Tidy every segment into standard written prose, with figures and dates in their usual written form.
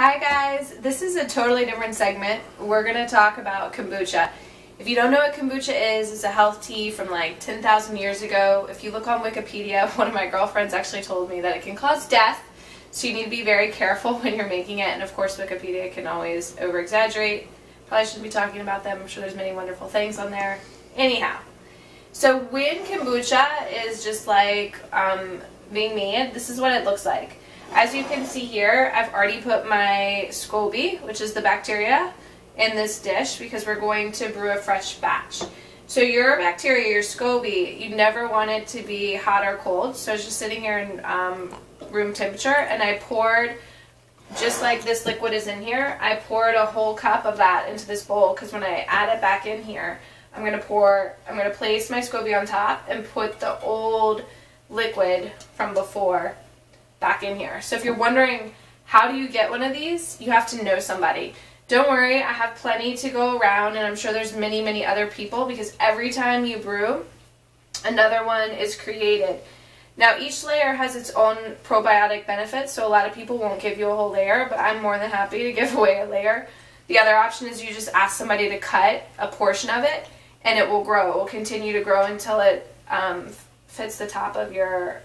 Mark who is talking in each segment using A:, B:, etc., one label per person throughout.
A: Hi guys, this is a totally different segment. We're going to talk about kombucha. If you don't know what kombucha is, it's a health tea from like 10,000 years ago. If you look on Wikipedia, one of my girlfriends actually told me that it can cause death, so you need to be very careful when you're making it, and of course Wikipedia can always over-exaggerate. Probably shouldn't be talking about them. I'm sure there's many wonderful things on there. Anyhow, so when kombucha is just like being made, this is what it looks like. As you can see here, I've already put my SCOBY, which is the bacteria, in this dish because we're going to brew a fresh batch. So your bacteria, your SCOBY, you never want it to be hot or cold. So it's just sitting here in room temperature, and I poured, just like this liquid is in here, I poured a whole cup of that into this bowl because when I add it back in here, I'm going to place my SCOBY on top and put the old liquid from before back in here. So if you're wondering how do you get one of these, you have to know somebody. Don't worry, I have plenty to go around, and I'm sure there's many other people, because every time you brew, another one is created. Now each layer has its own probiotic benefits, so a lot of people won't give you a whole layer, but I'm more than happy to give away a layer. The other option is you just ask somebody to cut a portion of it, and it will grow. It will continue to grow until it fits the top of your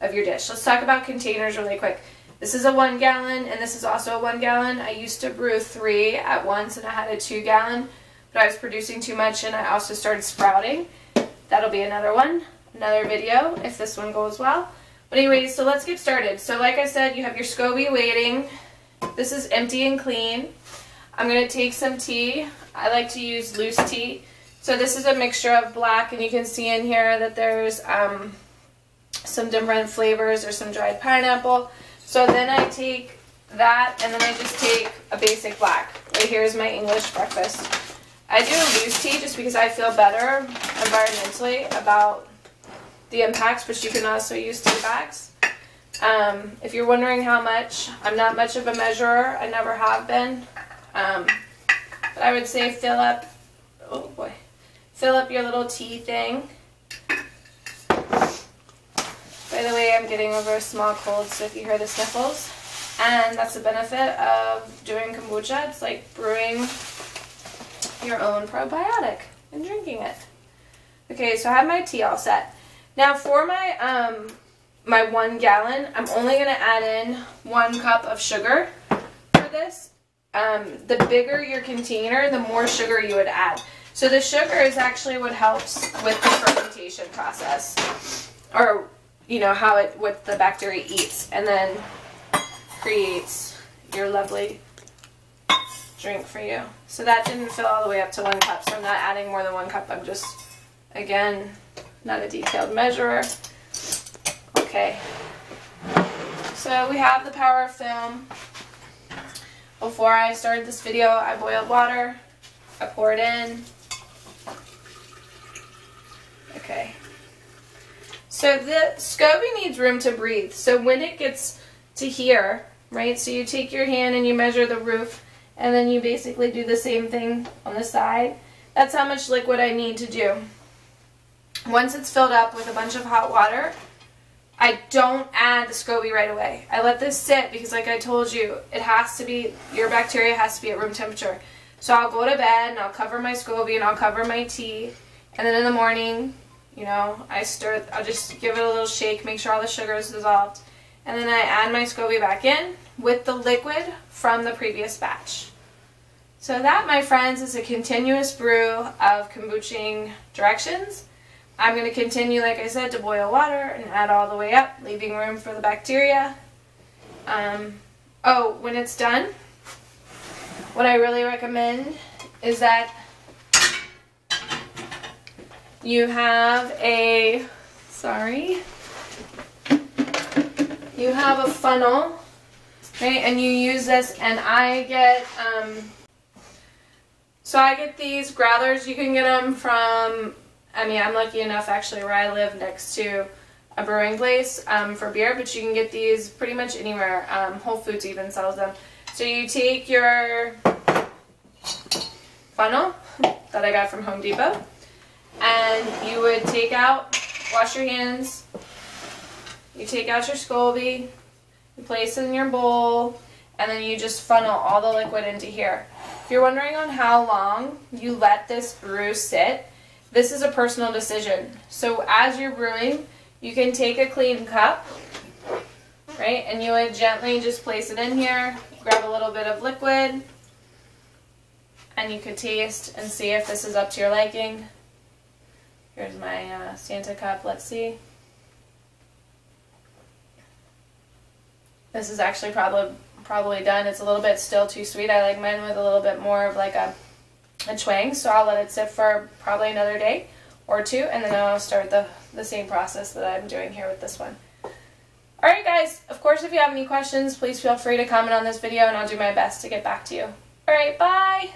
A: dish. Let's talk about containers really quick. This is a 1 gallon, and this is also a 1 gallon. I used to brew 3 at once, and I had a 2 gallon, but I was producing too much, and I also started sprouting. That'll be another video if this one goes well. But anyways, so let's get started. So like I said, you have your SCOBY waiting. This is empty and clean. I'm going to take some tea. I like to use loose tea. So this is a mixture of black, and you can see in here that there's some different flavors. There's some dried pineapple. So then I take that, and then I just take a basic black. Right here is my English breakfast. I do a loose tea just because I feel better environmentally about the impacts, but you can also use tea bags. If you're wondering how much, I'm not much of a measurer. I never have been. But I would say fill up your little tea thing. By the way, I'm getting over a small cold, so if you hear the sniffles, and that's the benefit of doing kombucha. It's like brewing your own probiotic and drinking it. Okay, so I have my tea all set. Now for my my 1 gallon, I'm only going to add in 1 cup of sugar for this. The bigger your container, the more sugar you would add. So the sugar is actually what helps with the fermentation process, or you know, what the bacteria eats, and then creates your lovely drink for you. So that didn't fill all the way up to 1 cup, so I'm not adding more than 1 cup. I'm just, again, not a detailed measurer. Okay. So we have the power film. Before I started this video, I boiled water. I pour it in. Okay. So the SCOBY needs room to breathe. So when it gets to here, right, so you take your hand and you measure the roof, and then you basically do the same thing on the side. That's how much liquid I need to do. Once it's filled up with a bunch of hot water, I don't add the SCOBY right away. I let this sit because, like I told you, it has to be, your bacteria has to be at room temperature. So I'll go to bed and I'll cover my SCOBY and I'll cover my tea, and then in the morning, you know, I'll just give it a little shake, make sure all the sugar is dissolved, and then I add my SCOBY back in with the liquid from the previous batch. So that, my friends, is a continuous brew of kombucha directions. I'm going to continue, like I said, to boil water and add all the way up, leaving room for the bacteria. Oh, when it's done, what I really recommend is that you have a funnel, right, and you use this, and I get, so I get these growlers. You can get them from, I mean, I'm lucky enough actually where I live next to a brewing place for beer, but you can get these pretty much anywhere. Whole Foods even sells them. So you take your funnel that I got from Home Depot, and you would take out, wash your hands, you take out your SCOBY, You place it in your bowl, and then you just funnel all the liquid into here. If you're wondering on how long you let this brew sit, this is a personal decision. So as you're brewing, you can take a clean cup, right, and you would gently just place it in here, grab a little bit of liquid, and you could taste and see if this is up to your liking. Here's my Santa cup, let's see. This is actually probably done. It's a little bit still too sweet. I like mine with a little bit more of like a twang, so I'll let it sit for probably another day or two, and then I'll start the same process that I'm doing here with this one. Alright guys, of course if you have any questions, please feel free to comment on this video and I'll do my best to get back to you. Alright, bye!